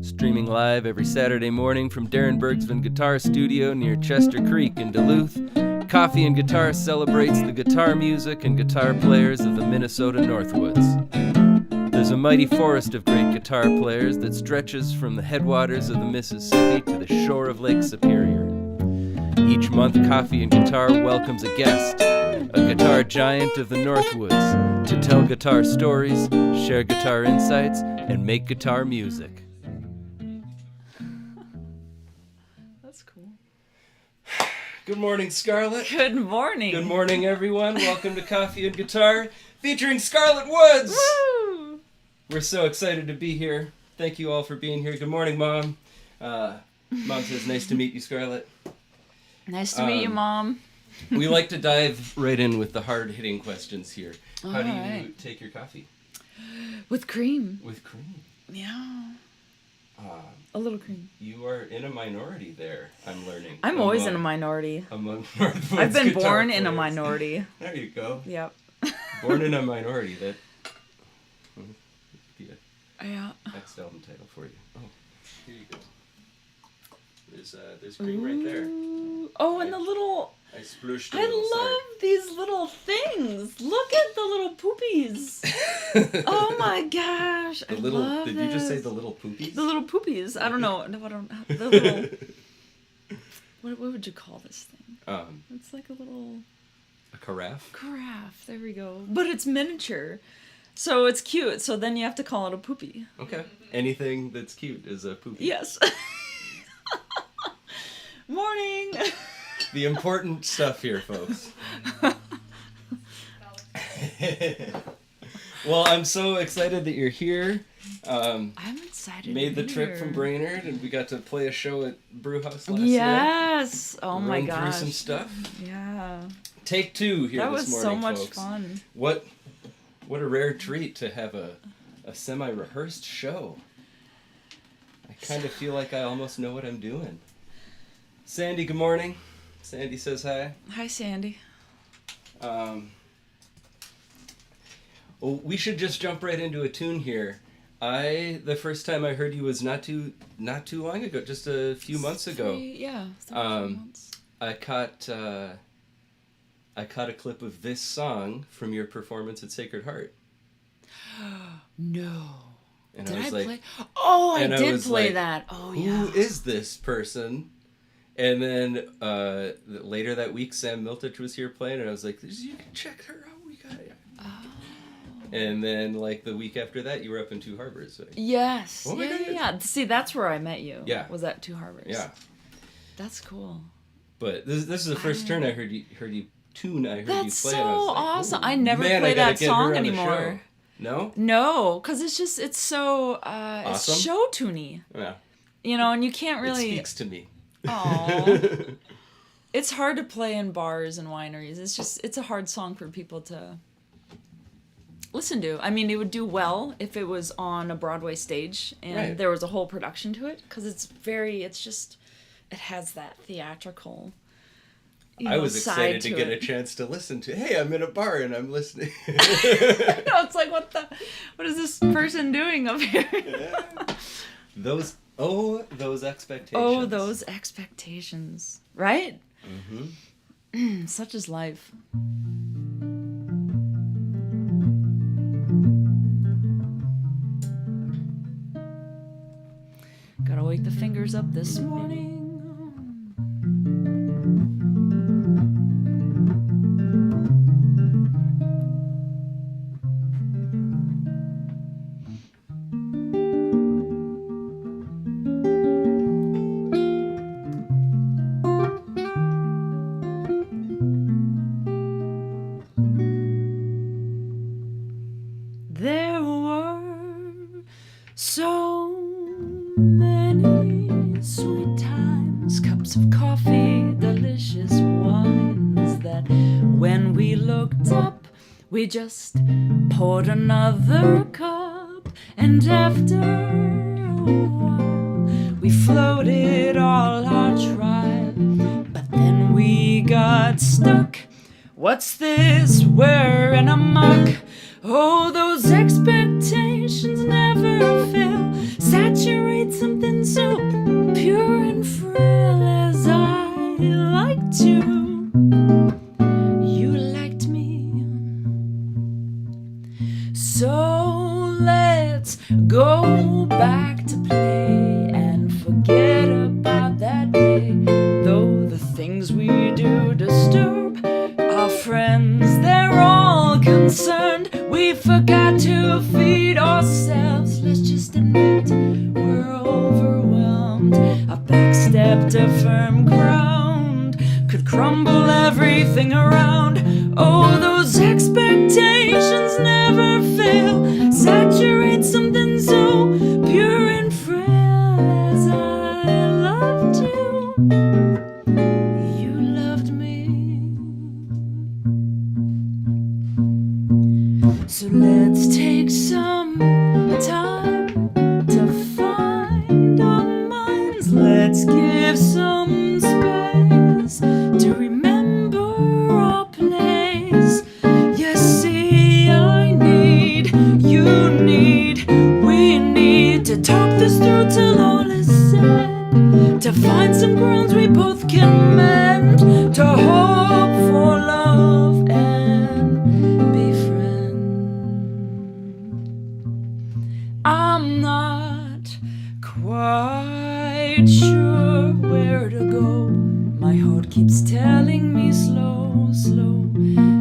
Streaming live every Saturday morning from Darin Bergsven Guitar Studio near Chester Creek in Duluth, Coffee and Guitar celebrates the guitar music and guitar players of the Minnesota Northwoods. There's a mighty forest of great guitar players that stretches from the headwaters of the Mississippi to the shore of Lake Superior. Each month, Coffee and Guitar welcomes a guest, a guitar giant of the Northwoods, to tell guitar stories, share guitar insights, and make guitar music. That's cool. Good morning, Skarlett. Good morning. Good morning, everyone. Welcome to Coffee and Guitar, featuring Skarlett Woods. Woo! We're so excited to be here. Thank you all for being here. Good morning, Mom. Mom says, nice to meet you, Skarlett. Nice to meet you, Mom. We like to dive right in with the hard-hitting questions here. How do you take your coffee? With cream. With cream? Yeah. A little cream. You are in a minority there, I'm learning. I'm always in a minority. Among Northwoods I've been guitar born in a players. minority. There you go. Yep. Born in a minority. That would be a Yeah. next album title for you. Oh, here you go. There's cream right there. Oh, and the little... I splooshed a I little, love these little things. Look at the little poopies. Oh my gosh. The I little, love did this. you just say the little poopies? The little poopies. I don't know. No, I don't. The little... What would you call this thing? It's like a little... A carafe? Carafe. There we go. But it's miniature. So it's cute. So then you have to call it a poopy. Okay. Anything that's cute is a poopy. Yes. Morning. The important stuff here, folks. Well, I'm so excited that you're here. I'm excited. Made the trip from Brainerd, and we got to play a show at Brewhouse last night. Yes. Oh my gosh. Run through some stuff. Yeah. Take two here that this was morning, so much folks. fun. What a rare treat to have a semi-rehearsed show. I kind of feel like I almost know what I'm doing. Sandy, good morning. Sandy says hi. Hi, Sandy. Well, we should just jump right into a tune here. The first time I heard you was not too long ago, just a few months ago. Three months. I caught a clip of this song from your performance at Sacred Heart. No. And did I was I like, play? Oh, I did was play like, that. Oh, yeah. Who is this person? And then later that week, Sam Miltich was here playing, and I was like, you can check her out. We got it. Oh. And then, like, the week after that, you were up in Two Harbors. So. Yes. Oh my goodness. Yeah. See, that's where I met you. Yeah. Was at Two Harbors. Yeah. That's cool. But this is the first turn I heard you play. That's and I was like, so awesome. "Ooh, I never man, play I gotta that get her song on the anymore. show." No? No, because it's so Awesome? it's show tuney. Yeah. You know, and you can't It really. speaks to me. Aww. It's hard to play in bars and wineries. It's a hard song for people to listen to. I mean, it would do well if it was on a Broadway stage and there was a whole production to it, because it has that theatrical. I was excited to get a chance to listen to. Hey, I'm in a bar and I'm listening. No, it's like what is this person doing up here? Yeah. Those expectations. Oh, those expectations, right? Mm-hmm. Such is life. Gotta wake the fingers up this morning. There were so many sweet times, cups of coffee, delicious wines, that when we looked up, we just poured another cup, and after a while, we floated all our trial, but then we got stuck. What's this? We're in a muck. Oh, those expectations never fail. Saturate something so pure and frail as I like to. You liked me. So let's go back to play and forget about that day. Though the things we do disturb our friends, they're all concerned. We forgot to feed ourselves. Let's just admit we're overwhelmed. A backstep to firm ground could crumble everything around. Oh, those expectations never fail. Saturate something so pure and frail as I loved you. You loved me. So let's take some time to find our minds. Let's give some space to remember our place. You see, I need, you need, we need to talk this through till all is said. To find some grounds we both can mend. To hope for love and be friends. I'm not quite sure where to go. My heart keeps telling me slow, slow.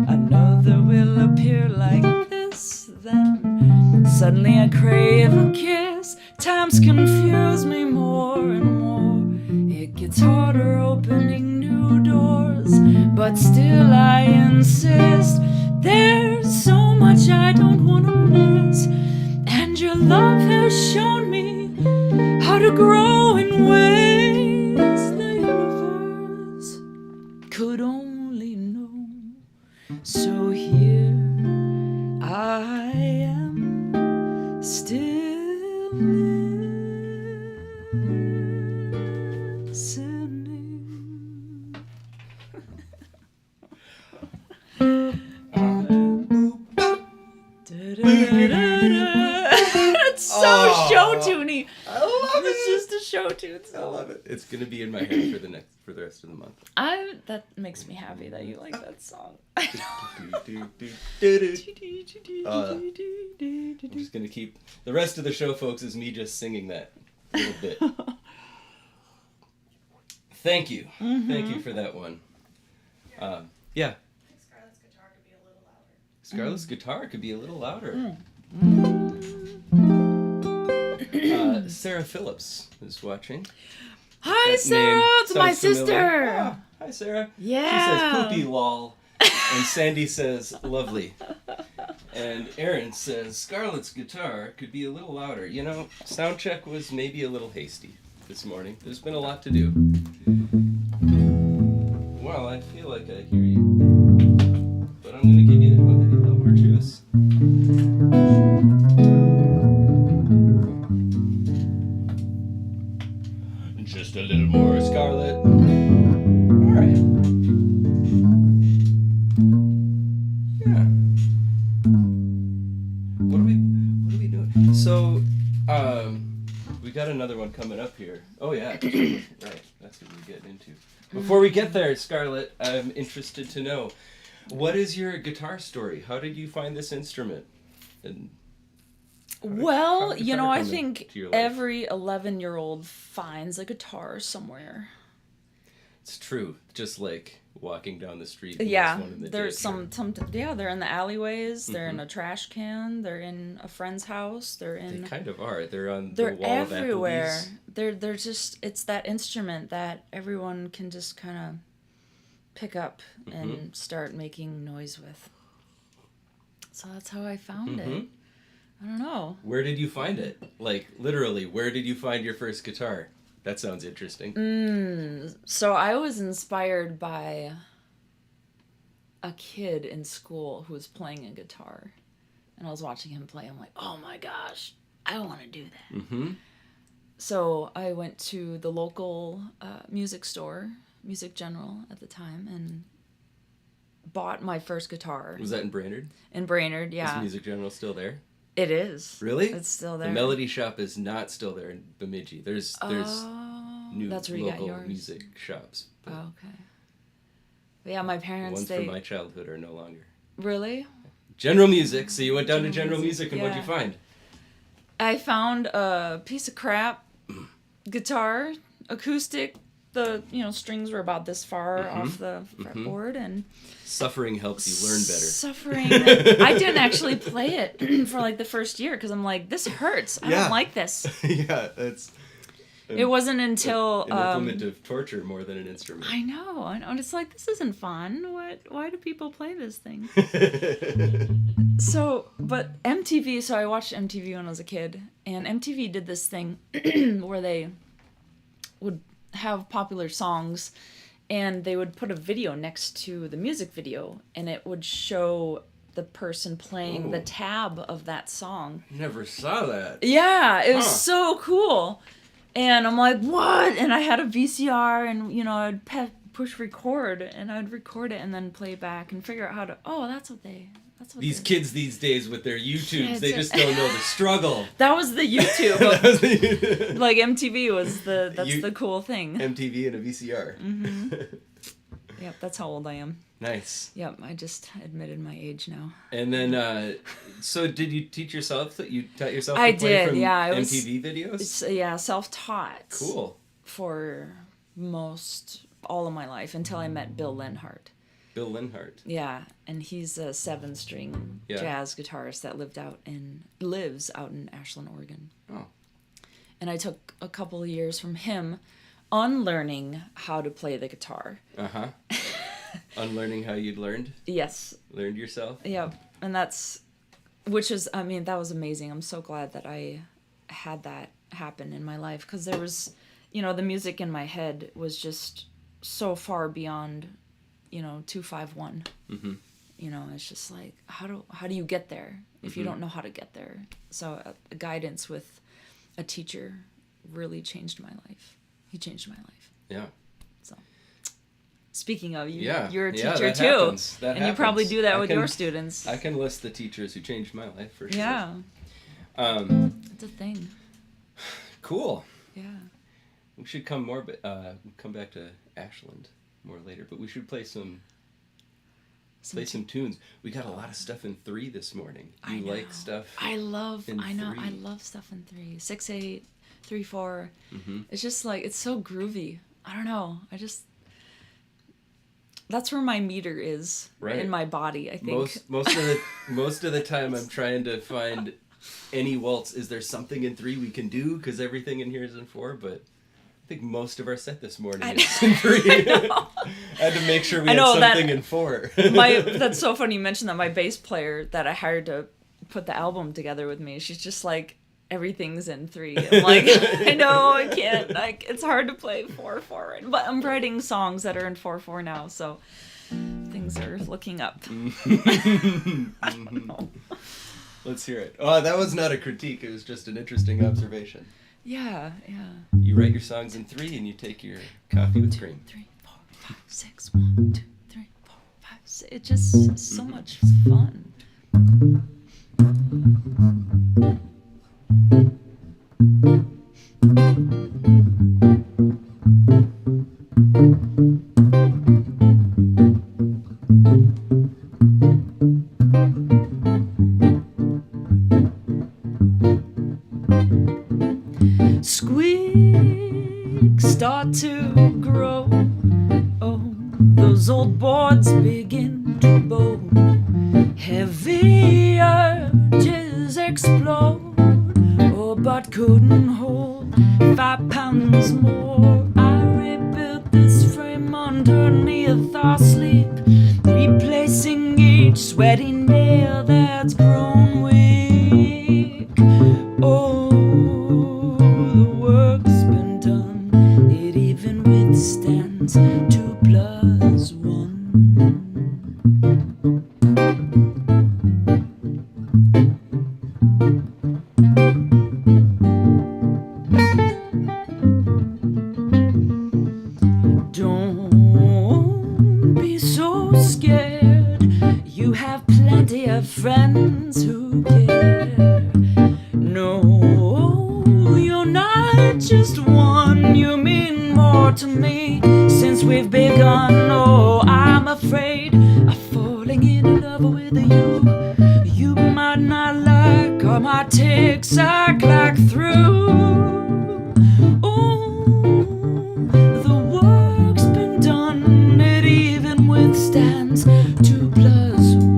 Another will appear like this, then suddenly I crave a kiss. Times confuse me more and more. It gets harder opening new doors, but still I insist. There's so much I don't want to miss, and your love has shown me how to grow in ways the universe could only know. So here I am, still listening. It's so show-tuney. I love It's just a show tune. I love it. It's gonna be in my head for the rest of the month. That makes me happy that you like that song. I'm just gonna keep the rest of the show, folks, is me just singing that little bit. Thank you. Thank you for that one. Yeah. Skarlett's guitar could be a little louder. Skarlett's guitar could be a little louder. Sarah Phillips is watching. Hi, That Sarah. name It's my sounds familiar. sister. Ah, hi, Sarah. Yeah. She says poopy lol. And Sandy says lovely. And Aaron says Skarlett's guitar could be a little louder. You know, sound check was maybe a little hasty this morning. There's been a lot to do. Well, I feel like I hear you. But I'm gonna give you a little more juice. Just a little more, Skarlett. All right. Yeah. What are we doing? So, we got another one coming up here. Oh yeah, right. That's what we're getting into. Before we get there, Skarlett, I'm interested to know, what is your guitar story? How did you find this instrument? And Well, did you know, guitar I come think into your life? every 11-year-old finds a guitar somewhere. It's true. Just like walking down the street. And Yeah, there's one in the there's ditch some, they're in the alleyways, they're in Mhm. a trash can, they're in a friend's house, they're They in... kind of are. They're on the They're wall everywhere. of They're just, it's that instrument that everyone can just kind of pick up and start making noise with. So that's how I found it. I don't know. Where did you find it? Like, literally, where did you find your first guitar? That sounds interesting. So I was inspired by a kid in school who was playing a guitar. And I was watching him play. I'm like, oh my gosh, I want to do that. Mm-hmm. So I went to the local music store, Music General at the time, and bought my first guitar. Was that in Brainerd? In Brainerd, yeah. Is Music General still there? It is. Really? It's still there. The Melody Shop is not still there in Bemidji. There's new that's where you got local yours. music shops. Oh, okay. But yeah, my parents, Ones from my childhood are no longer. Really? General Music. So you went down to General Music, and what'd you find? I found a piece of crap guitar, acoustic. The strings were about this far off the fretboard, and suffering helps you learn better. Suffering. I didn't actually play it for like the first year because I'm like, this hurts. I don't like this. Yeah, it's. It wasn't until an implement of torture more than an instrument. I know, and it's like, this isn't fun. Why do people play this thing? But MTV. So I watched MTV when I was a kid, and MTV did this thing where they would have popular songs, and they would put a video next to the music video, and it would show the person playing the tab of that song. Never saw that. Yeah, it was so cool. And I'm like, what? And I had a VCR, and I'd push record, and I'd record it and then play it back and figure out how to. Oh, that's what these kids these days with their YouTubes, they just don't know the struggle. That was the YouTube. Like MTV was the cool thing. MTV and a VCR. Mm-hmm. Yep, that's how old I am. Nice. Yep, I just admitted my age now. And then, so did you teach yourself? You taught yourself to I play did, from yeah. MTV videos? Yeah, self-taught. Cool. For all of my life until I met Bill Lenhart. Bill Lenhart. Yeah, and he's a 7-string jazz guitarist that lives out in Ashland, Oregon. Oh. And I took a couple of years from him unlearning how to play the guitar. Uh-huh. Unlearning how you'd learned? Yes. Learned yourself? Yeah, and that was amazing. I'm so glad that I had that happen in my life, because there was, the music in my head was just so far beyond 251. Mm-hmm. It's just like, how do you get there if you don't know how to get there? So guidance with a teacher really changed my life. He changed my life. Yeah. So speaking of, you're a teacher too. That happens. You probably do that with your students. I can list the teachers who changed my life for sure. Yeah. It's a thing. Cool. Yeah. We should come back to Ashland more later, but we should play some tunes. We got a lot of stuff in 3 this morning. You like stuff? I love 3. I love stuff in 3. 6/8, 3/4. Mm-hmm. It's just like, it's so groovy. I don't know. That's where my meter is in my body, I think. Most of the time I'm trying to find any waltz. Is there something in 3 we can do? Because everything in here is in 4, but I think most of our set this morning is in 3. I had to make sure we had something in 4. That's so funny you mentioned that. My bass player that I hired to put the album together with me, she's just like, everything's in 3. I'm like, I know, I can't. Like, it's hard to play 4/4, but I'm writing songs that are in 4/4 now, so things are looking up. I don't know. Let's hear it. Oh, that was not a critique. It was just an interesting observation. Yeah. You write your songs in 3 and you take your coffee with cream. 3, 4, 5, 6. 1, 2, 3, 4, 5, 6. It's just so much fun. Squeaks start to grow. Oh, those old boards begin to bow. Heavy urges explode. Oh, but couldn't hold 5 pounds more. I rebuilt this frame underneath our sleep, replacing each sweaty nail that's grown weak. Oh, the work's been done. It even withstands 2 + 1. Don't be so scared. begun. You mean more to me since we've begun. Oh, I'm afraid of falling in love with you. You might not like all my ticks I clack through. Oh, the work's been done. It even withstands 2 plus 1.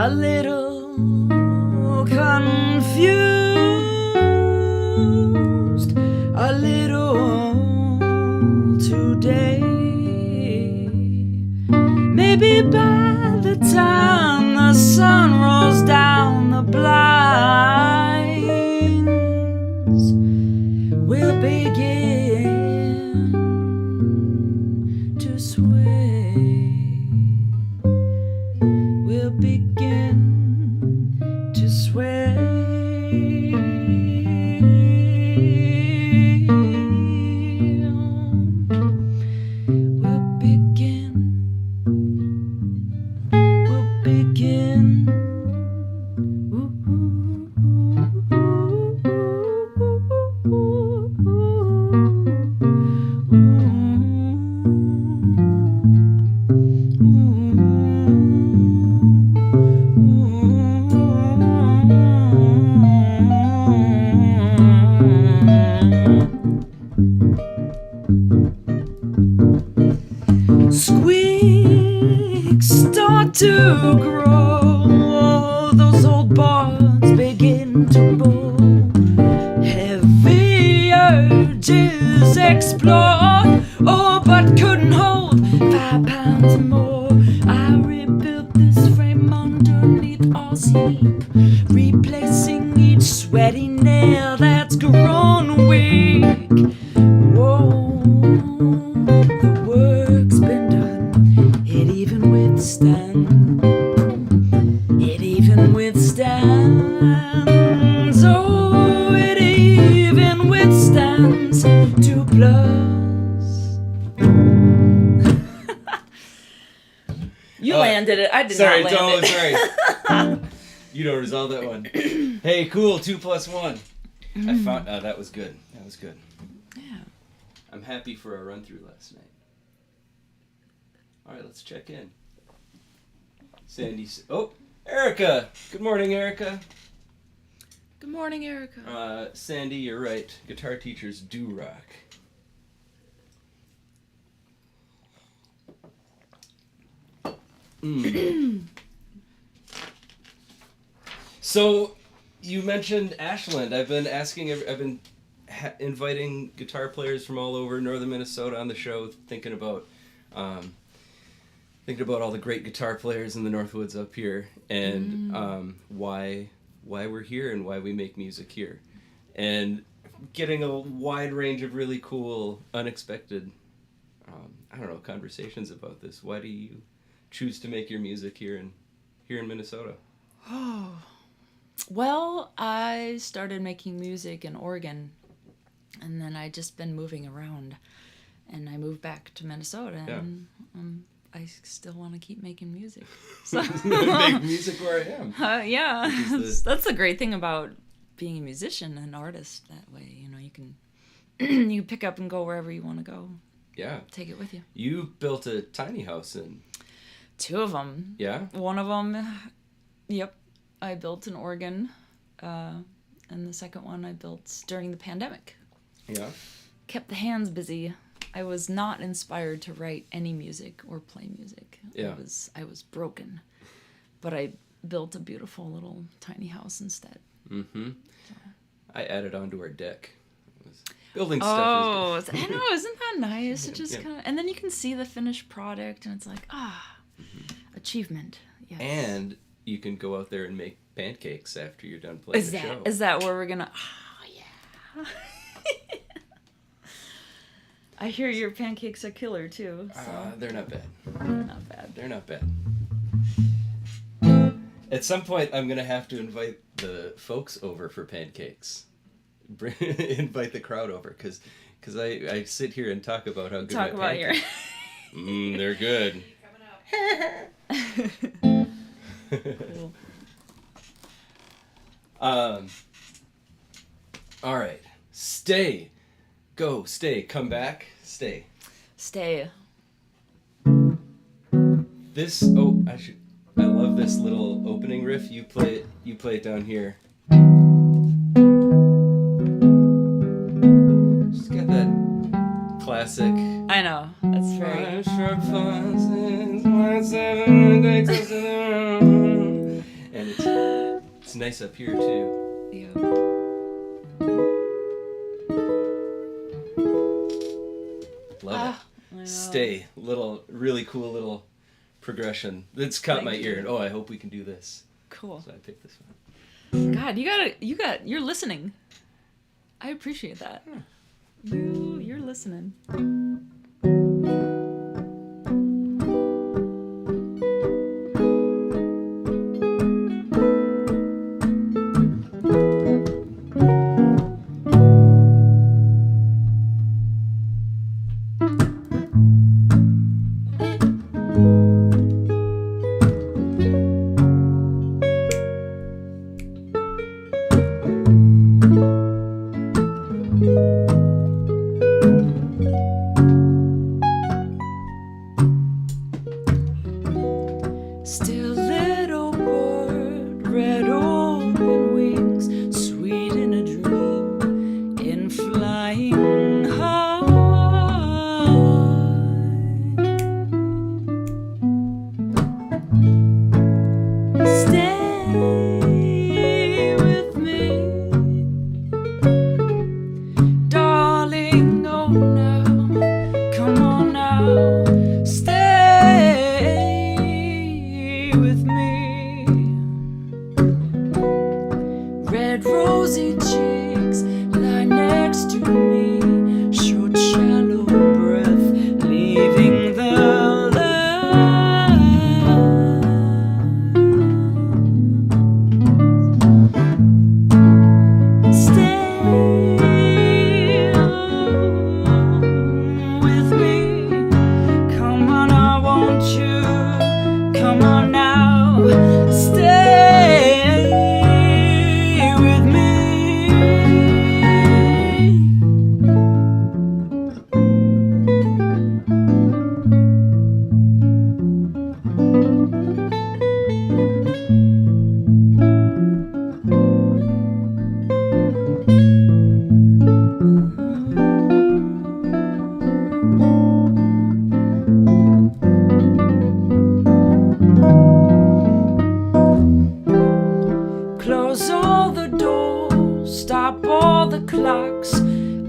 A little confused, a little today. Maybe by the time the sun rolls down the blinds, we'll begin to sway. We'll begin to sway. We'll begin. We'll begin. Ooh, squeaks start to grow. Those old barns begin to bow. Heavy urges explode. Oh, but couldn't hold 5 pounds more. I rebuilt this frame underneath our sleep, replacing each sweaty nail that's grown weak. Whoa, the work's been done. It even withstands. It even withstands. Oh, it even withstands 2 plus. You landed it. I did Sorry, not land it. sorry. You don't resolve that one. Hey, cool. 2 plus 1. I found. That was good. That was good. Yeah. I'm happy for our run through last night. All right, let's check in. Sandy. Oh, Erica. Good morning, Erica. Good morning, Erica. Sandy, you're right. Guitar teachers do rock. So, you mentioned Ashland. I've been inviting guitar players from all over northern Minnesota on the show, thinking about all the great guitar players in the Northwoods up here, and why we're here and why we make music here, and getting a wide range of really cool, unexpected, conversations about this. Why do you choose to make your music here in Minnesota? Oh. Well, I started making music in Oregon, and then I just been moving around, and I moved back to Minnesota, and I still want to keep making music. So make music where I am. Yeah, that's the great thing about being a musician, an artist. That way, you can you pick up and go wherever you want to go. Yeah, take it with you. You built a tiny house in. 2 of them. Yeah. One of them, yep. I built in Oregon, and the second one I built during the pandemic. Yeah. Kept the hands busy. I was not inspired to write any music or play music. Yeah. I was broken, but I built a beautiful little tiny house instead. Mm-hmm. So. I added onto our deck. Building stuff. I know, isn't that nice? It just kind of, and then you can see the finished product, and it's like achievement. Yes. And you can go out there and make pancakes after you're done playing the show. Is that where we're gonna? Oh yeah. I hear your pancakes are killer too. So. They're not bad. Not bad. They're not bad. At some point, I'm gonna have to invite the folks over for pancakes. Invite the crowd over, because I sit here and talk about how good Talk my about your. they're good. Cool. All right. Stay. Go. Stay. Come back. Stay. Stay. This. Oh, I love this little opening riff. You play it down here. Just got that classic. I know. That's very. And it's nice up here too. Yeah. Love it. I know. Stay. Really cool little progression. It's caught my Thank ear. you. And, I hope we can do this. Cool. So I picked this one. God, you're listening. I appreciate that. You're listening. Still little bird, red open wings, sweet in a dream, in flying high. Stay with me, darling, oh now, come on now, stay with me. Red rosy cheeks lie next to me, short shallow breath leaving the land. Stay with me, come on, I want you, come on now, stay with me. Close all the doors, stop all the clocks.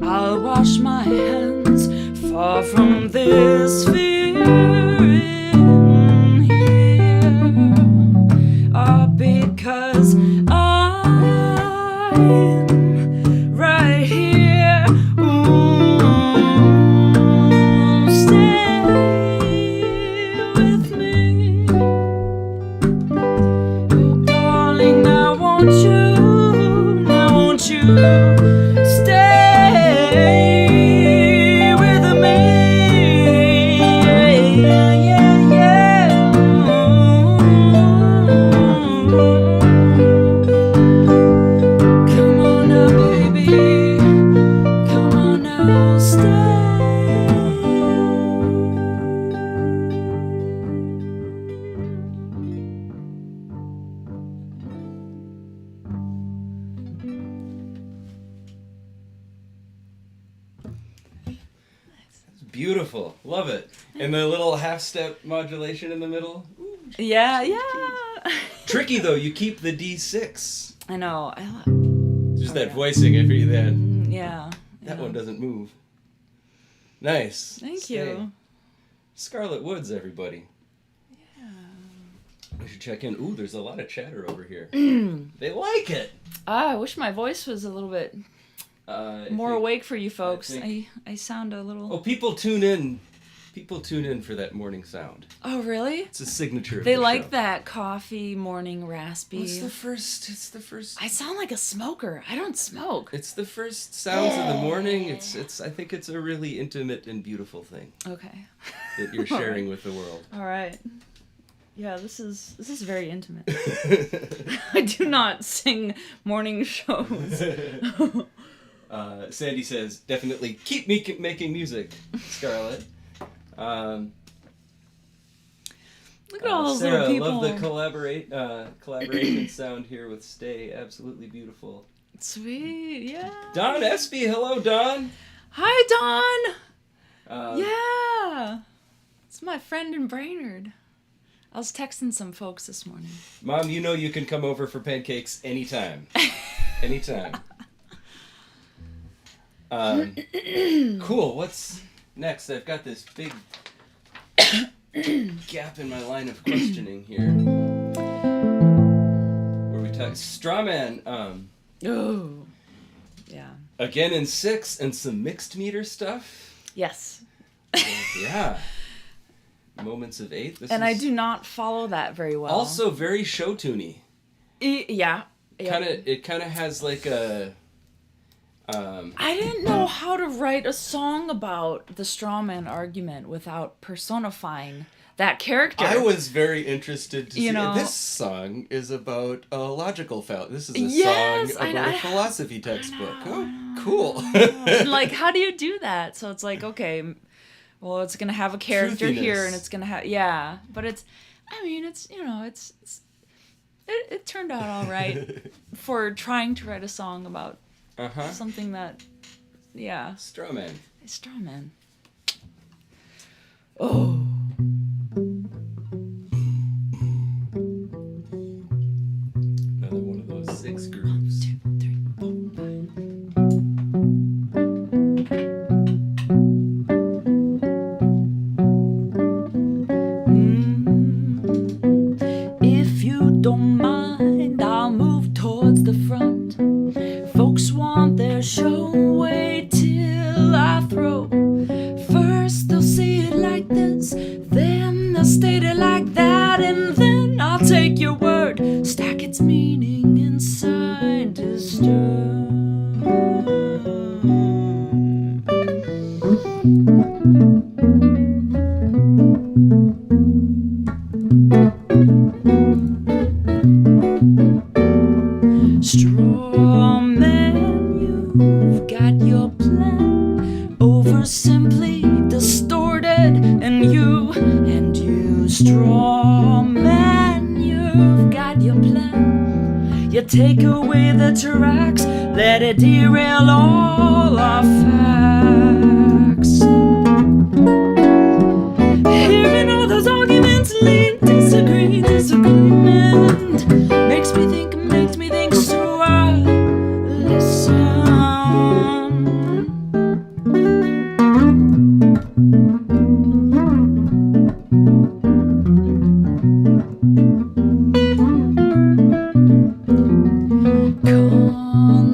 I'll wash my hands far from this fear in here. Because I'm right here. Ooh, stay with me. Oh, darling, I want you stay with me. Yeah, yeah, yeah. Come on now, baby. Come on now, stay. Beautiful. Love it. And the little half-step modulation in the middle. Ooh, Yeah, yeah. tricky, though. You keep the D6. I know. Just that voicing after that. Yeah. That yeah. one doesn't move. Nice. Thank Stay. you. Skarlett Woods, everybody. Yeah. We should check in. Ooh, there's a lot of chatter over here. They like it. I wish my voice was a little bit more I think- awake for you folks. think- I sound a little. Oh, people tune in People tune in for that morning sound. Oh, really? It's a signature of They the like show. that coffee morning raspy. It's the first. I sound like a smoker. I don't smoke. It's the first sounds of the morning. It's. I think it's a really intimate and beautiful thing Okay. that you're sharing with the world. All right. Yeah, this is very intimate. I do not sing morning shows. Sandy says, definitely keep making music, Skarlett. Look at all those Sarah, little people. love the collaboration sound here with Stay. Absolutely beautiful. Sweet, yeah. Don Espy, hello, Don. Hi, Don. Um, Yeah. It's my friend in Brainerd. I was texting some folks this morning. Mom, you know you can come over for pancakes anytime. Anytime. Cool. What's next? I've got this big gap in my line of questioning here. Where we talk Strawman. Oh. Yeah. Again in 6 and some mixed meter stuff. Yes. Yeah. Moments of 8. And I do not follow that very well. Also very show tuney. Yeah. It kind of has like a. I didn't know how to write a song about the Strawman argument without personifying that character. I was very interested to see. know- This song is about a logical fallacy. This is a Yes, song about a philosophy textbook. Oh, cool. Like, how do you do that? So it's like, okay, well, it's gonna have a character here, Truthiness. and it's gonna have but it's, I mean, it's it turned out all right for trying to write a song about something that, yeah, Strawman. Strawman. Oh. Another one of those 6 grooves. 2, 3, 4, 5. If you don't mind, I'll move towards the front. Folks want their show, wait till I throw. First they'll see it like this, then they'll state it like that, and then I'll take your word, stack its meaning inside disturb. Strawman, you've got your plan over simply distorted, and you Strawman, you've got your plan. You take away the tracks, let it derail all our facts. Hearing all those arguments lead, disagreement makes me think, so I listen.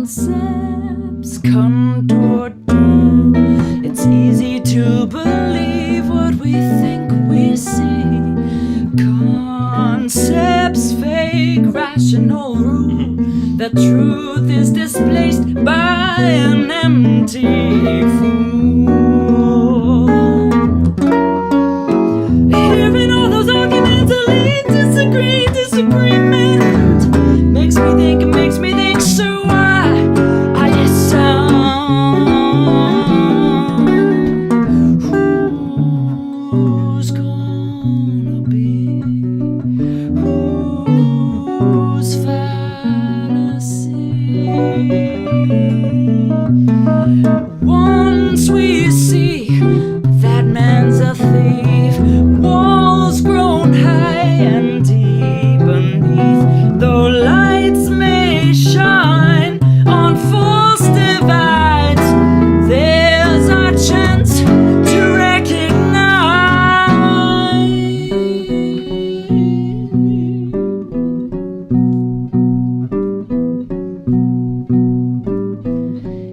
Concepts contorted, it's easy to believe what we think we see. Concepts fake rational rule, the truth is displaced by an empty fool. Hearing all those arguments lead, disagreement makes me think, so I listen. Who's gonna be whose fantasy? Once we see that man's a thief, walls grown high and deep beneath, though lights may shine on false divides, there's our chance to recognize.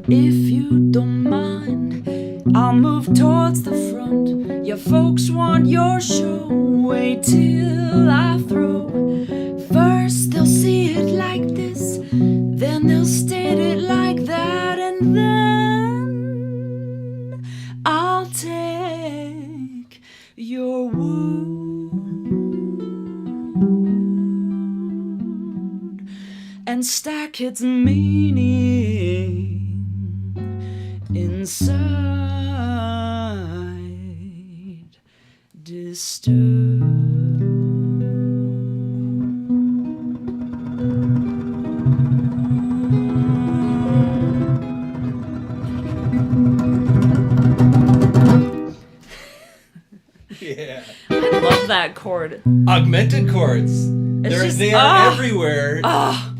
If you don't want your show. Wait till I throw. First they'll see it like this, then they'll state it like that, and then I'll take your wound and stack its meaning inside, disturbed. Yeah. I love that chord. Augmented chords. They are everywhere.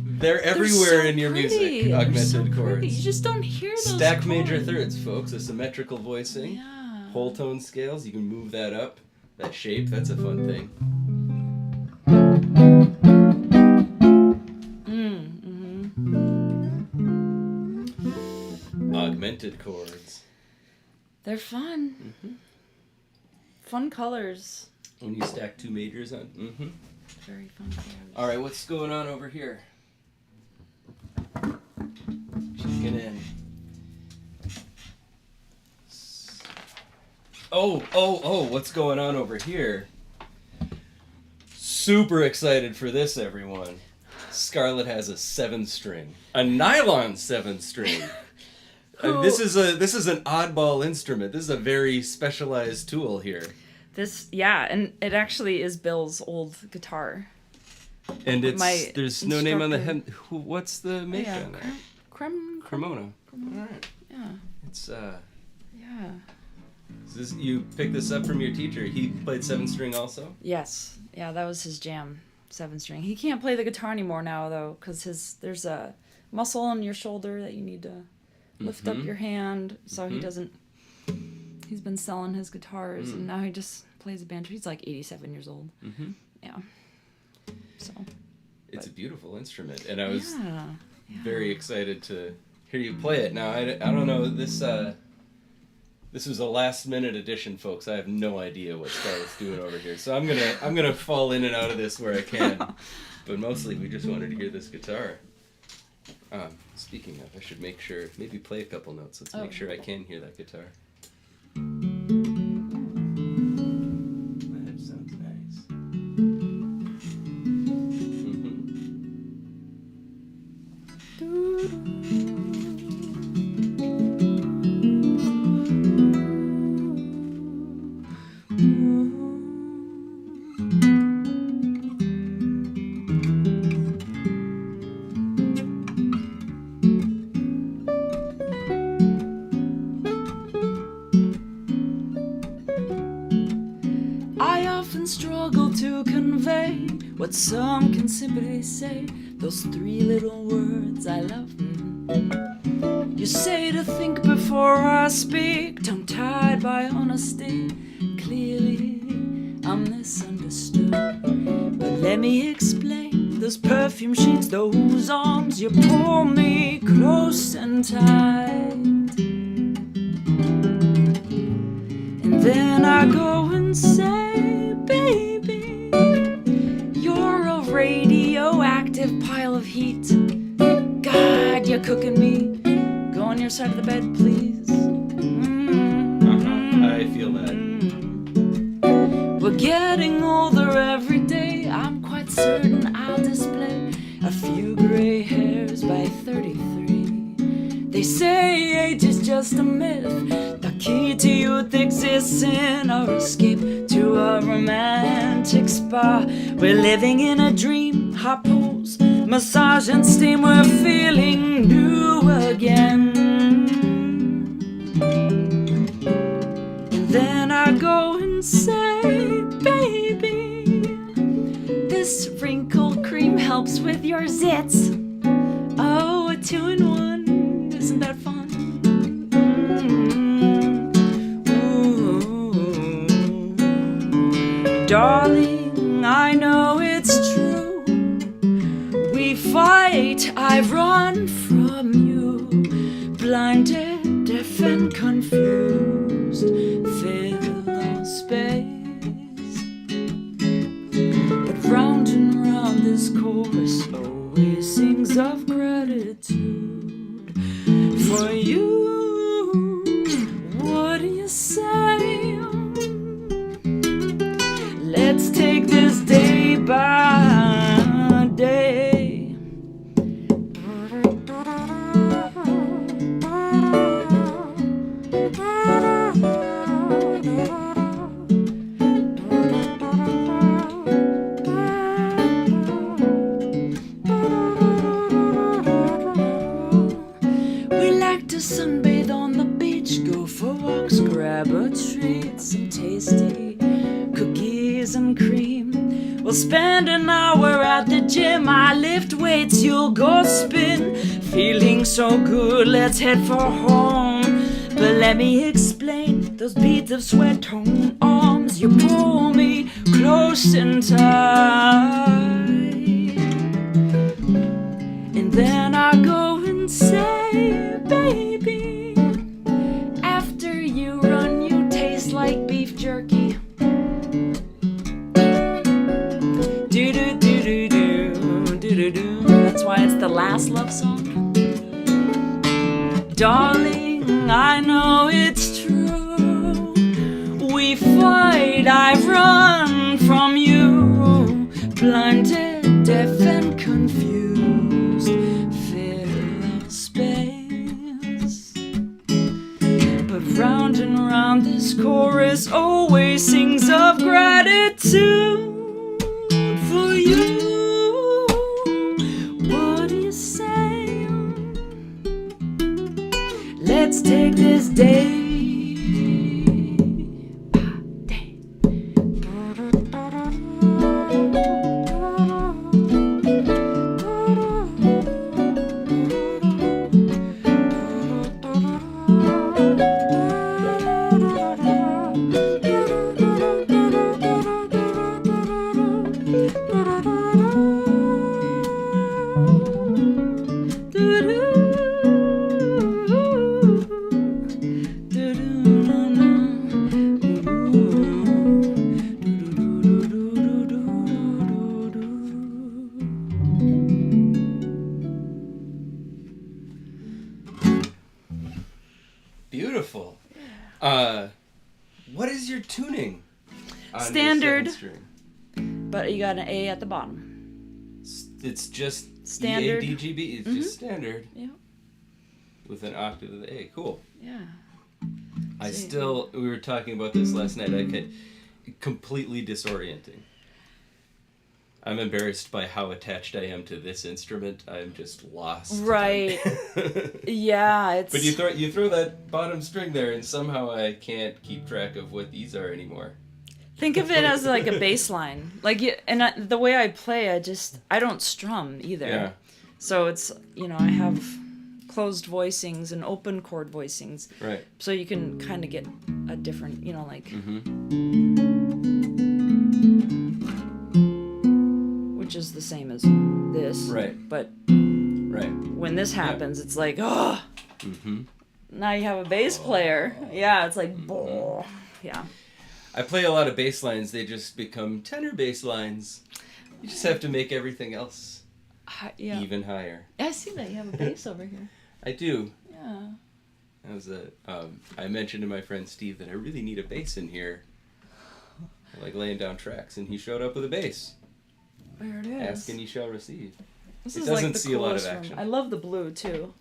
They're everywhere so in your pretty. music. They're Augmented so chords. pretty. You just don't hear those Stack chords. major thirds, folks. A symmetrical voicing. Yeah. Whole tone scales. You can move that up. That shape. That's a fun thing. Augmented chords. They're fun. Mm-hmm. Fun colors. When you stack two majors on. Mm-hmm. Very fun colors. All right, what's going on over here? Checking in. Oh, what's going on over here? Super excited for this, everyone. Skarlett has a 7-string. A nylon 7-string. This is an oddball instrument. This is a very specialized tool here. And it actually is Bill's old guitar. And there's no name on the instructor. hem. What's the make on that? Cremona. All right. Yeah. It's Yeah. you picked this up from your teacher. He played 7-string also? Yes. Yeah, that was his jam. 7-string. He can't play the guitar anymore now though, because there's a muscle on your shoulder that you need to lift up your hand. So he doesn't. He's been selling his guitars, and now he just plays a banjo. He's like 87 years old. Mm-hmm. Yeah. So. It's a beautiful instrument, and I was Yeah. very excited to hear you play it. Now I don't know this. This was a last-minute addition, folks. I have no idea what Skarlett's doing over here, so I'm gonna fall in and out of this where I can. But mostly, we just wanted to hear this guitar. Speaking of, I should make sure maybe play a couple notes. Let's make sure I can hear that guitar. That sounds nice. Struggle to convey what some can simply say, those 3 little words, I love them. You say to think before I speak, tongue-tied by honesty. Clearly I'm misunderstood, but let me explain. Those perfume sheets, those arms, you pull me close and tight, and then I go and say, baby, you're a radioactive pile of heat. God, you're cooking me. Go on your side of the bed, please. I feel that. We're getting older every day. I'm quite certain I'll display a few gray hairs by 33. They say age is just a myth. The key to youth exists in our escape to a romantic spa. We're living in a dream, hot pools, massage and steam. We're feeling new again. And then I go and say, baby, this wrinkle cream helps with your zits. Oh, a 2-in-1, isn't that fun? Darling, I know it's true. We fight, I've run from you. Blinded, deaf and confused. Fill the space this chorus always sings of gratitude for you. What do you say? Let's take this day by day. We like to sunbathe on the beach, go for walks, grab a treat, some tasty cookies and cream. We'll spend an hour at the gym. I lift weights, you'll go spin. Feeling so good, let's head for home. But let me explain, those beads of sweat on arms, you pull me close and tight. And then I go and say, baby, after you run, you taste like beef jerky. That's why it's the last love song. Darling, I know it's true. We fight, I run from you. Blinded, deaf and confused. Fill space. But round and round this chorus always sings of gratitude for you. Let's take this day by day. Beautiful. What is your tuning? On Standard. your seventh string? But you got an A at the bottom. It's just Standard. E, A, D, G, B. It's just standard. Yeah. With an octave of the A. Cool. Yeah. We were talking about this last night. Completely disorienting. I'm embarrassed by how attached I am to this instrument. I'm just lost. Right. Yeah, it's. But you throw that bottom string there, and somehow I can't keep track of what these are anymore. Think of it as like a bass line. The way I play, I don't strum either. Yeah. So it's, I have closed voicings and open chord voicings. Right. So you can kind of get a different, which is the same as this. Right. But right. when this happens, it's like, oh. Mm-hmm. Now you have a bass player. Yeah, it's like, yeah. I play a lot of bass lines. They just become tenor bass lines. You just have to make everything else even higher. I see that you have a bass over here. I do. Yeah. That was I mentioned to my friend Steve that I really need a bass in here. I like laying down tracks, and he showed up with a bass. There it is. Ask and you shall receive. This It is doesn't like the see a lot of coolest room. action. I love the blue too.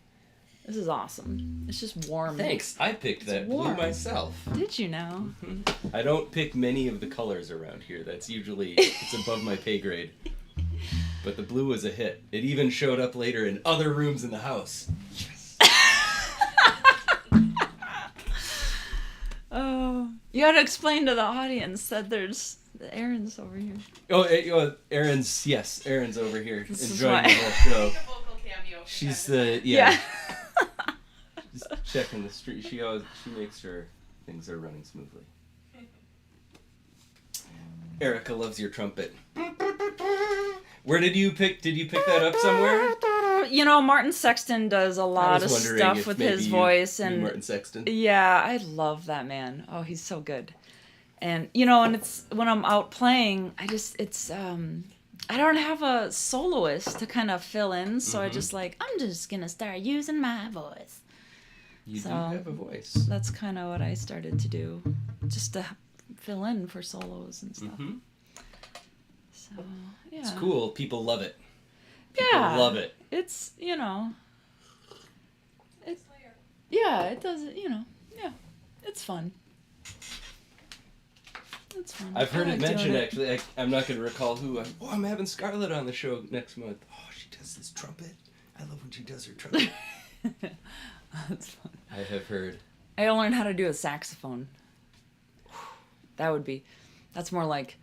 This is awesome. It's just warm. Thanks. I picked that blue myself. Did you now? I don't pick many of the colors around here. That's usually it's above my pay grade. But the blue was a hit. It even showed up later in other rooms in the house. Yes. Oh, you got to explain to the audience that there's Aaron's over here. Aaron's over here This is enjoying why. the whole show. Make a vocal cameo. She's Yeah. Just checking the street. She makes sure things are running smoothly. Erica loves your trumpet. Where did you pick that up somewhere? Martin Sexton does a lot of stuff with his voice, and Martin Sexton. yeah, I love that man. Oh, he's so good. And and it's when I'm out playing, it's I don't have a soloist to kind of fill in, so Mm-hmm. I just I'm just gonna start using my voice. You So, do have a voice. That's kind of what I started to do, just to fill in for solos and stuff. Mm-hmm. So yeah, It's cool. People love it. People Yeah, love it. It's it Slayer. yeah it does yeah it's fun. It's fun. I've heard I it like mentioned, doing actually. I'm not going to recall who. I'm having Skarlett on the show next month. Oh, she does this trumpet. I love when she does her trumpet. That's fun. I have heard. I learned how to do a saxophone. That's more like.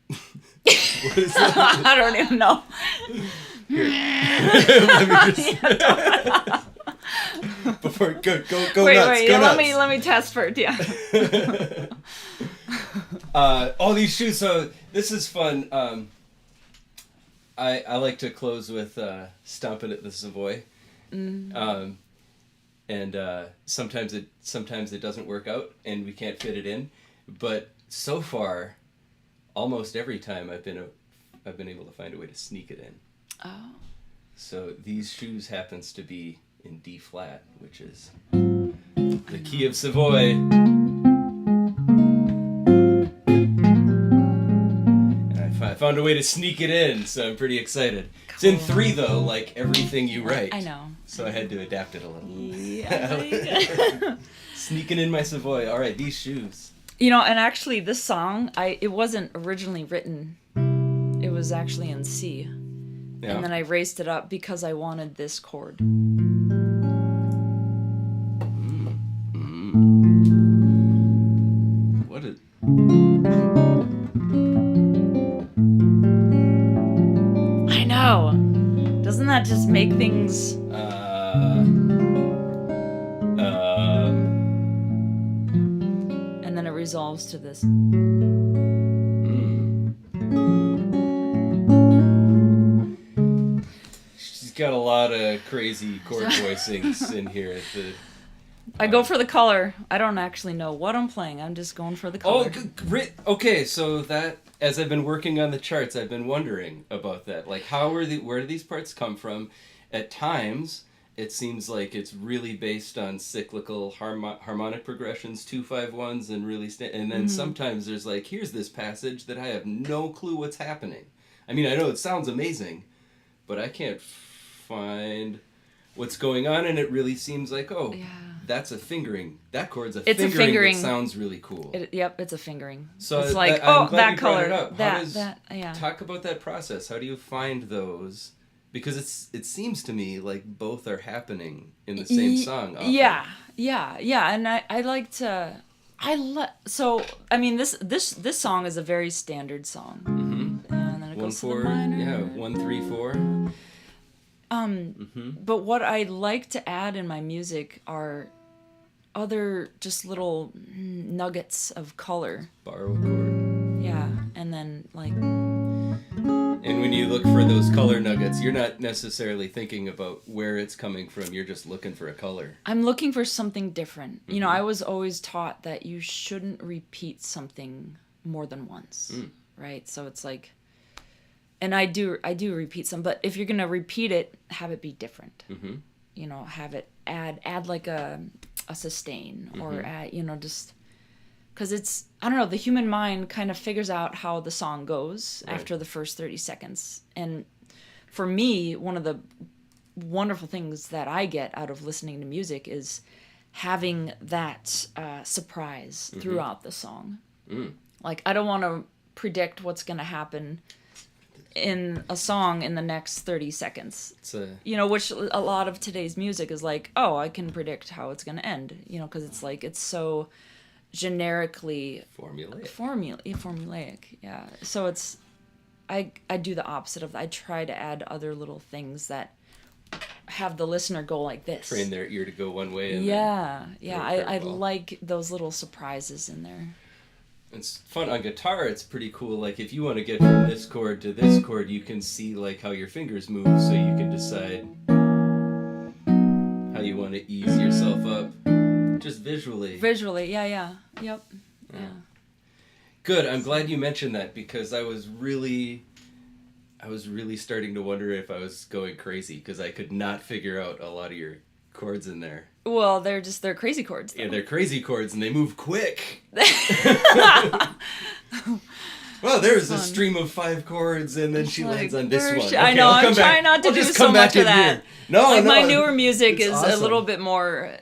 What is that? I don't even know. Here. Let me just... Before, go Wait, nuts, wait, go let nuts. me test first, yeah. All these shoes, so this is fun. I like to close with Stompin' at the Savoy. And sometimes it doesn't work out and we can't fit it in. But so far, almost every time I've been able to find a way to sneak it in. Oh. So these shoes happens to be in D flat, which is the key of Savoy. And I found a way to sneak it in, so I'm pretty excited. Cool. It's in 3 though, like everything you write. I know. So I had to adapt it a little. Yeah. Sneaking in my Savoy. All right, these shoes. And actually this song, it wasn't originally written. It was actually in C. Yeah. And then I raised it up because I wanted this chord. What is... I know. Doesn't that just make things... And then it resolves to this. She's got a lot of crazy chord voicings in here. I go for the color. I don't actually know what I'm playing. I'm just going for the color. Okay, so that, as I've been working on the charts, I've been wondering about that. Like, where do these parts come from? At times, it seems like it's really based on cyclical harmonic progressions, 2-5-1s, and really, and then sometimes there's like, here's this passage that I have no clue what's happening. I mean, I know it sounds amazing, but I can't find what's going on, and it really seems like, that's a fingering. That chord's a fingering that sounds really cool. It's a fingering. So it's like, that color. Talk about that process. How do you find those? Because it seems to me like both are happening in the same song. Often. Yeah, and I like to. So I mean this song is a very standard song. Mm-hmm. And then it goes to the minor. 1 3 4. But what I like to add in my music are other just little nuggets of color. Borrow a chord. Yeah, and then like. And when you look for those color nuggets, you're not necessarily thinking about where it's coming from. You're just looking for a color. I'm looking for something different. Mm-hmm. I was always taught that you shouldn't repeat something more than once, right? So it's like, and I do repeat some, but if you're gonna repeat it, have it be different. Mm-hmm. Have it add like a sustain or add, just. Because it's, I don't know, the human mind kind of figures out how the song goes after the first 30 seconds. And for me, one of the wonderful things that I get out of listening to music is having that surprise throughout the song. Like, I don't want to predict what's going to happen in a song in the next 30 seconds. Which a lot of today's music is like, oh, I can predict how it's going to end. Because it's like, it's so... generically formulaic, yeah. So it's I do the opposite of that. I try to add other little things that have the listener go like this, train their ear to go one way. And I like those little surprises in there. It's fun on guitar. It's pretty cool. Like if you want to get from this chord to this chord, you can see like how your fingers move, so you can decide how you want to ease yourself up. Just visually. Yeah. Yep. Yeah. Good. I'm glad you mentioned that because I was really starting to wonder if I was going crazy because I could not figure out a lot of your chords in there. Well, they're crazy chords, though. Yeah, they're crazy chords and they move quick. Well, there's a stream of 5 chords, and then she lands on this one. Okay, I know, I'm trying not to do so much of that. Here. No, my newer music is awesome. a little bit more,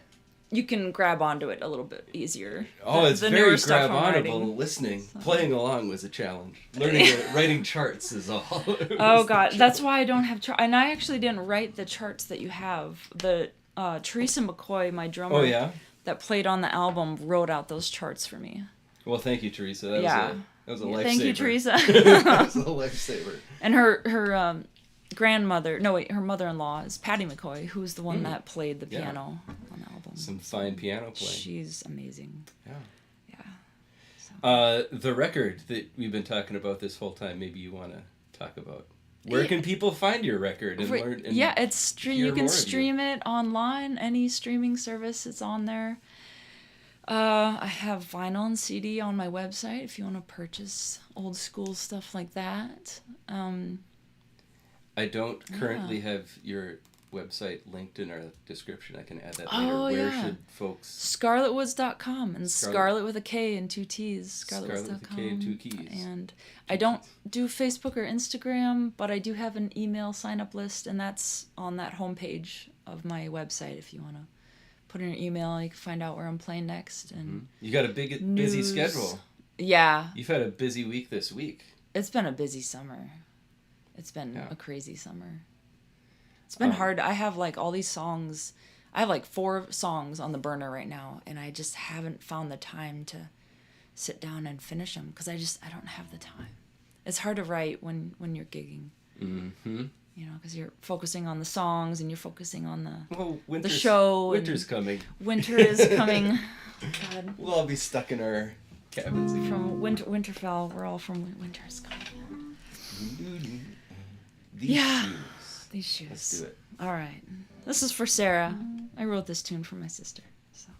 you can grab onto it a little bit easier. Oh, it's very grab-onable. Listening, playing along was a challenge. Writing charts is all. Oh, God, that's why I don't have charts. And I actually didn't write the charts that you have. The Teresa McCoy, my drummer, that played on the album, wrote out those charts for me. Well, thank you, Teresa. That was a lifesaver. Thank you, Teresa. That was a lifesaver. And her grandmother, her mother-in-law is Patty McCoy, who's the one that played the piano on the album. Some fine piano playing. She's amazing. Yeah. So. The record that we've been talking about this whole time, maybe you want to talk about. Where can people find your record and learn? And it's you can stream it online, any streaming service. It's on there. I have vinyl and CD on my website if you want to purchase old school stuff like that. I don't currently have your website linked in our description. I can add that later. Oh, Where should folks... SkarlettWoods.com and Skarlett with a K and 2 T's. Skarlett with a K and 2 keys. And I don't do Facebook or Instagram, but I do have an email sign-up list, and that's on that homepage of my website if you want to put in your email. You can find out where I'm playing next. And you got a busy schedule. Yeah. You've had a busy week this week. It's been a busy summer. It's been a crazy summer. It's been hard. I have all these songs. I have 4 songs on the burner right now, and I just haven't found the time to sit down and finish them because I don't have the time. It's hard to write when you're gigging. Mm-hmm. Because you're focusing on the songs and you're focusing on the show. Winter's coming. Winter is coming. God. We'll all be stuck in our cabins again. From Winterfell. We're all from Winter is coming. These shoes. Let's do it. All right. This is for Sarah. I wrote this tune for my sister. So.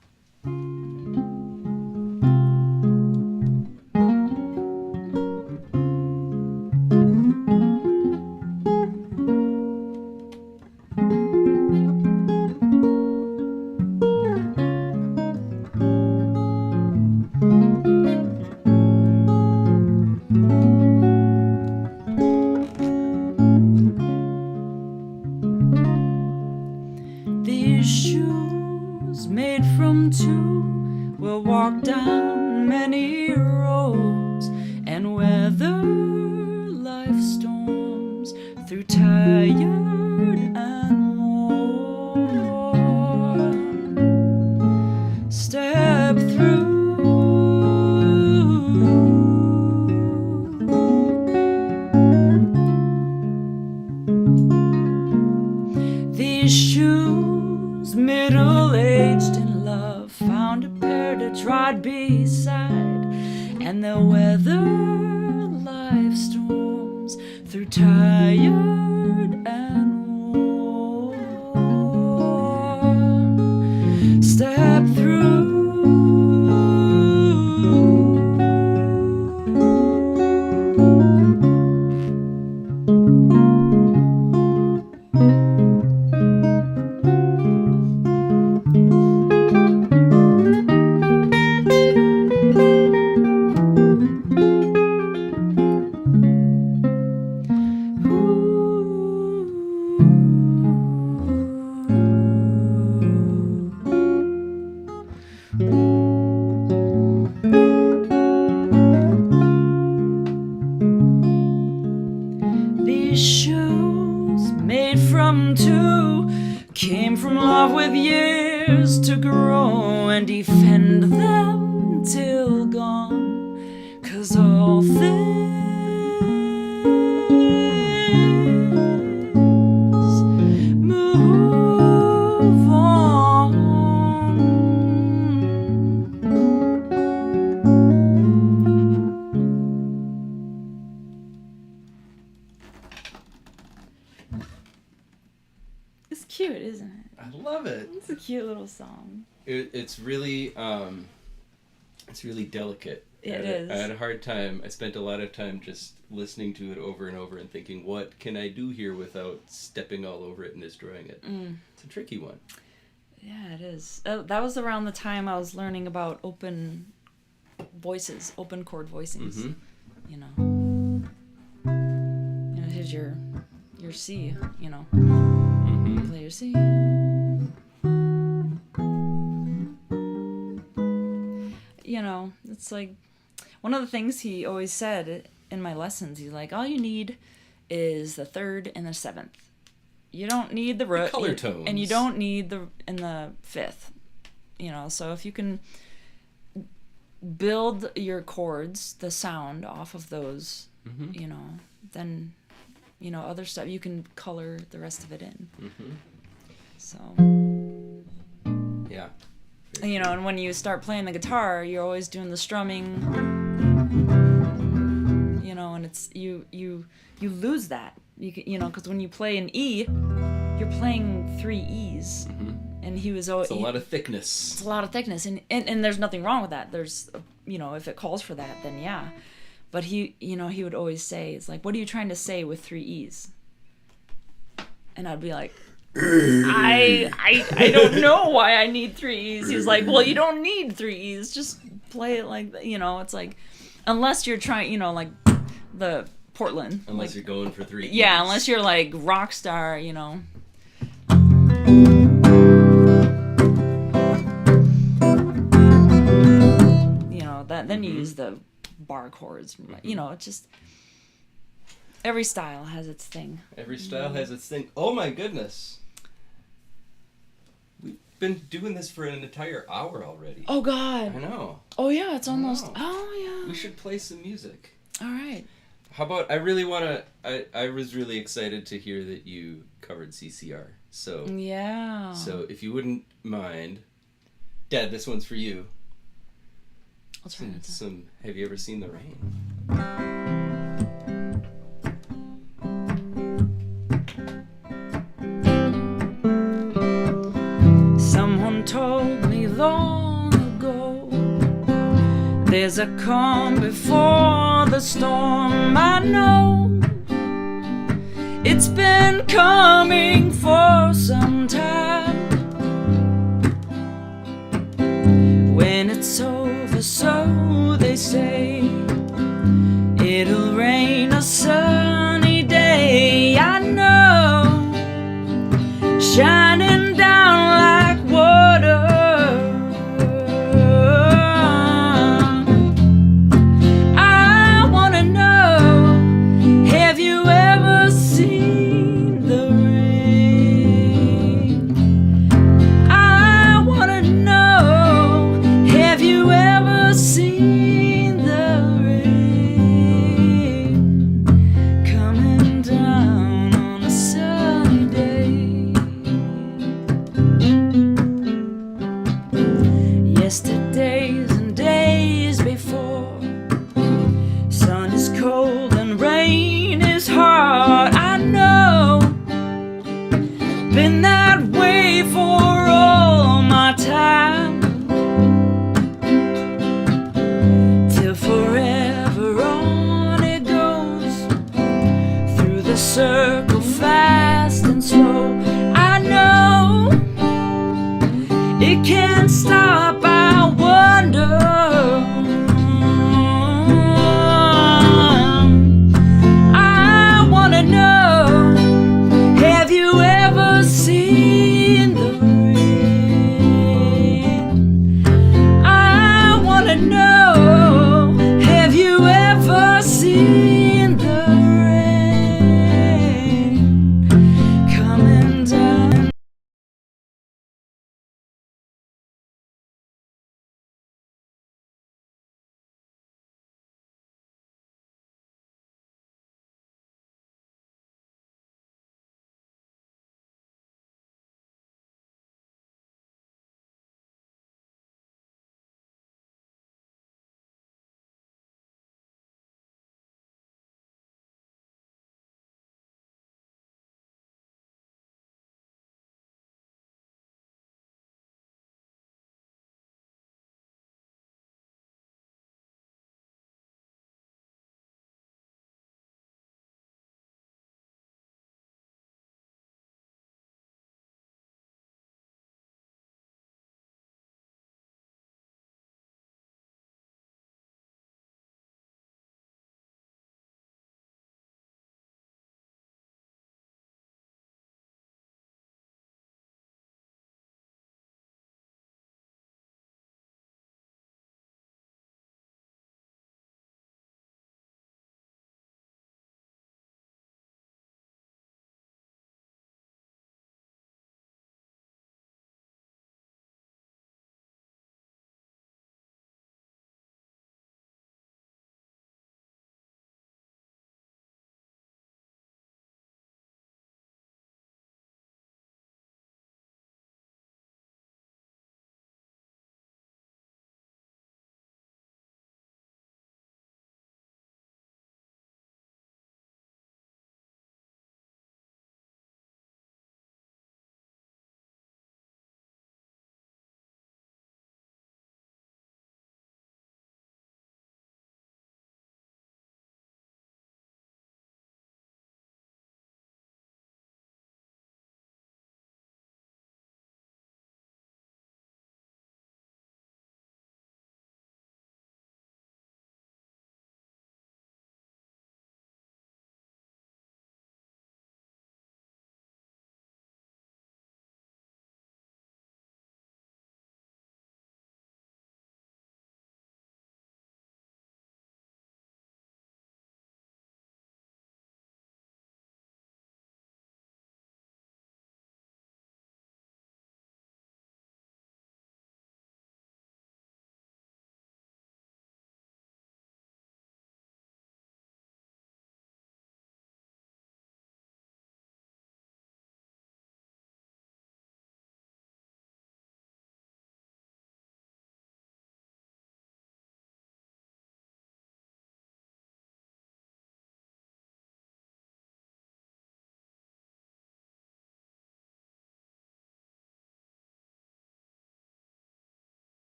It's really delicate. It is. I had a hard time. I spent a lot of time just listening to it over and over and thinking, what can I do here without stepping all over it and destroying it? It's a tricky one. Yeah, it is. That was around the time I was learning about open voices, open chord voicings. Mm-hmm. You know, here's your C. You know, play your C. You know, it's like one of the things he always said in my lessons. He's like, all you need is the third and the seventh. You don't need the root, color tones, and you don't need the fifth. You know, so if you can build your chords, the sound off of those, you know, then other stuff you can color the rest of it in. So yeah. And, you know, and when you start playing the guitar, you're always doing the strumming, you know, and it's you lose that, you know, because when you play an E, you're playing 3 E's, and he was always a lot of thickness. It's a lot of thickness, and there's nothing wrong with that. There's, you know, if it calls for that, then yeah, but he would always say, it's like, what are you trying to say with 3 E's? And I'd be like, I don't know why I need 3 E's. He's like, well, you don't need 3 E's. Just play it like that. You know, it's like, unless you're trying, you know, like the Portland. Unless like, you're going for 3 E's. Yeah, unless you're like rock star, you know. You know, then you use the bar chords. You know, it's just, every style has its thing. Every style has its thing. Oh my goodness. We've been doing this for an entire hour already. Oh God. I know. Oh yeah, it's almost. Oh yeah. We should play some music. All right. How about, I was really excited to hear that you covered CCR. So yeah. So if you wouldn't mind, Dad, this one's for you. I'll try it. Have you ever seen the rain? Someone told me long ago, there's a calm before the storm. I know it's been coming for some time. When it's over, so they say, it'll rain a sunny day. I know, shining down like water. I wanna know, have you ever seen the rain? I wanna know, have you ever seen the rain coming down on a sunny day? Yesterdays and days before, sun is cold and rain is hard. I know, been that way for all my time, till forever on it goes, through the circle fast and slow. I know, it can't stop, I wonder. I wanna know, have you ever seen the rain? I wanna know, have you ever seen the rain coming down?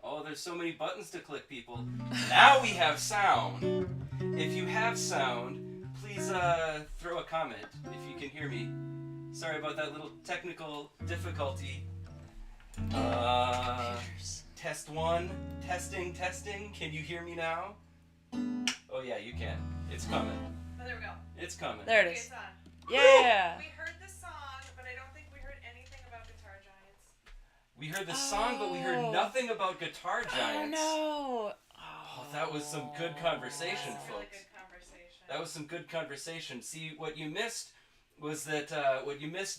Oh, there's so many buttons to click, people. Now we have sound. If you have sound, please throw a comment if you can hear me. Sorry about that little technical difficulty. Test 1. Testing. Can you hear me now? Oh yeah, you can. It's coming. Oh, there we go. It's coming. There it Okay, is. it's on. Yeah. We heard the song, but I don't think we heard anything about Guitar Giants. We heard the song, but we heard nothing about Guitar Giants. Oh no. Oh, that was some good conversation, That's a really folks. good conversation. That was some good conversation. See, what you missed was that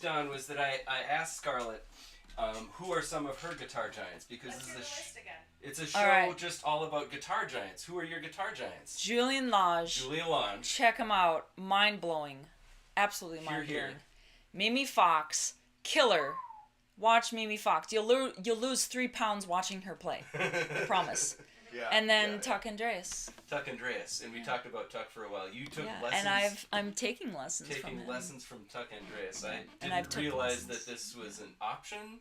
Don, was that I asked Skarlett who are some of her Guitar Giants, because Let's this hear is the list again. it's a show All right. just all about Guitar Giants. Who are your Guitar Giants? Julian Lodge. Julia Lange. Check him out. Mind blowing. Absolutely Hear, mind blowing. hear. Mimi Fox. Killer. Watch Mimi Fox. You'll lose 3 pounds watching her play. I promise. Yeah. And then yeah. Tuck Andreas. Tuck Andreas, and we talked about Tuck for a while. You took Yeah. lessons. And I'm taking lessons from taking him. lessons from Tuck Andreas. I And I've didn't took realize lessons. that this was an option.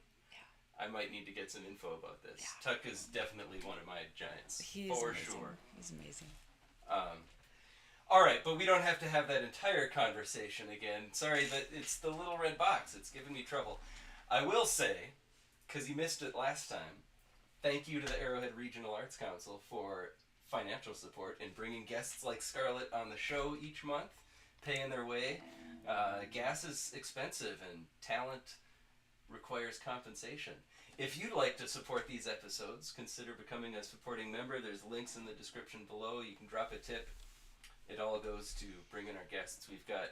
I might need to get some info about this. Yeah. Tuck is definitely one of my giants, He's for amazing. sure. He's amazing. All right, but we don't have to have that entire conversation again. Sorry, that it's the little red box. It's giving me trouble. I will say, because you missed it last time, thank you to the Arrowhead Regional Arts Council for financial support in bringing guests like Skarlett on the show each month, paying their way. Gas is expensive, and talent requires compensation. If you'd like to support these episodes, consider becoming a supporting member. There's links in the description below. You can drop a tip. It all goes to bringing our guests. We've got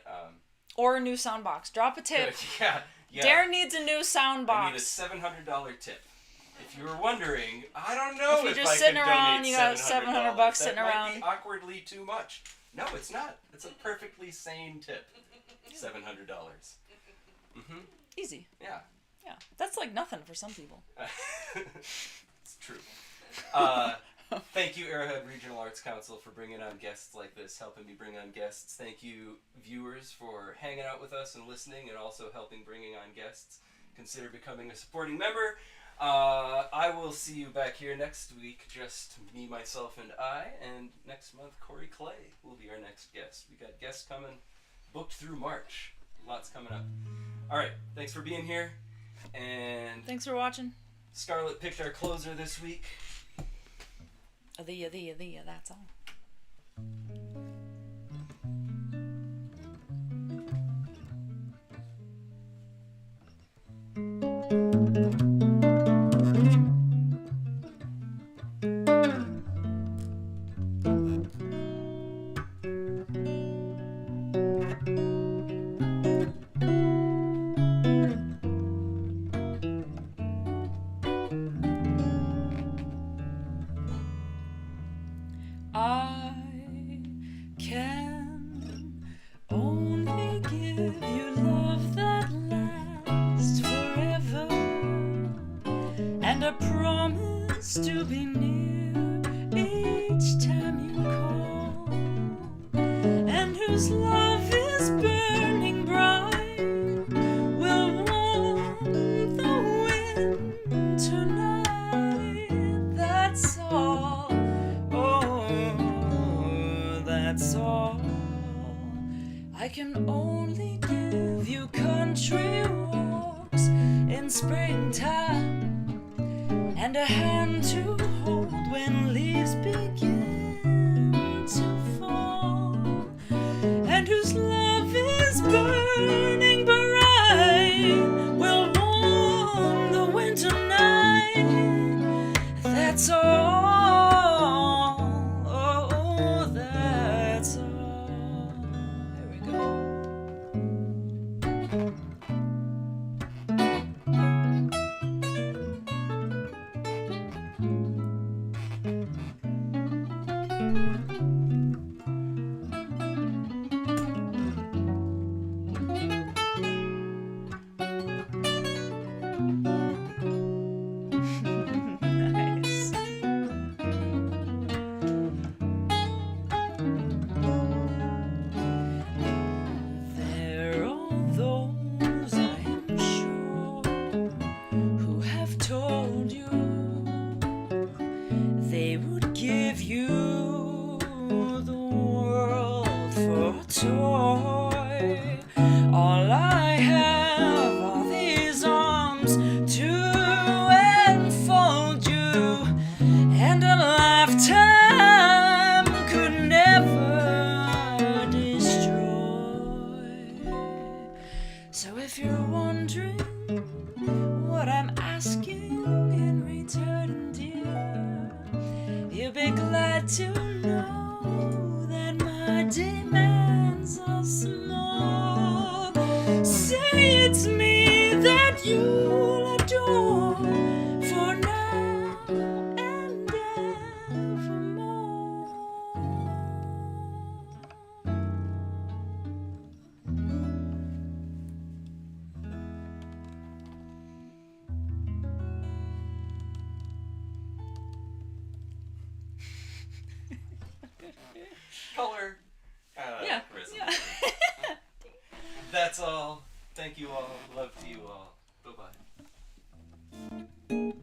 Or a new sound box. Drop a tip. yeah. Darin needs a new sound I need a box. $700 tip. If you were wondering, I don't know If you're if just I sitting could around, donate you got $700. $700 That sitting might around. be awkwardly too much. No, it's not. It's a perfectly sane tip. $700. Mm-hmm. Easy. Yeah. Yeah. That's like nothing for some people. It's true. Thank you, Arrowhead Regional Arts Council, for bringing on guests like this, helping me bring on guests. Thank you, viewers, for hanging out with us and listening, and also helping bringing on guests. Consider becoming a supporting member. I will see you back here next week, just me, myself, and I. And next month, Corey Clay will be our next guest. We got guests coming, booked through March. Lots coming up. All right, thanks for being here. And Thanks for watching. Skarlett picked our closer this week. That's all. I can only give you love that lasts forever, and a promise to be near each time you call, and whose love is burning bright, will warm the winter night. That's all. That's all. I can only give you country walks in springtime, and a hand to hold when leaves begin to fall, and whose love is burning bright, will warm the winter night. That's all. Nice. There are those, I am sure, who have told you color Yeah. resolution. That's all. Thank you all. Love to you all. Bye-bye.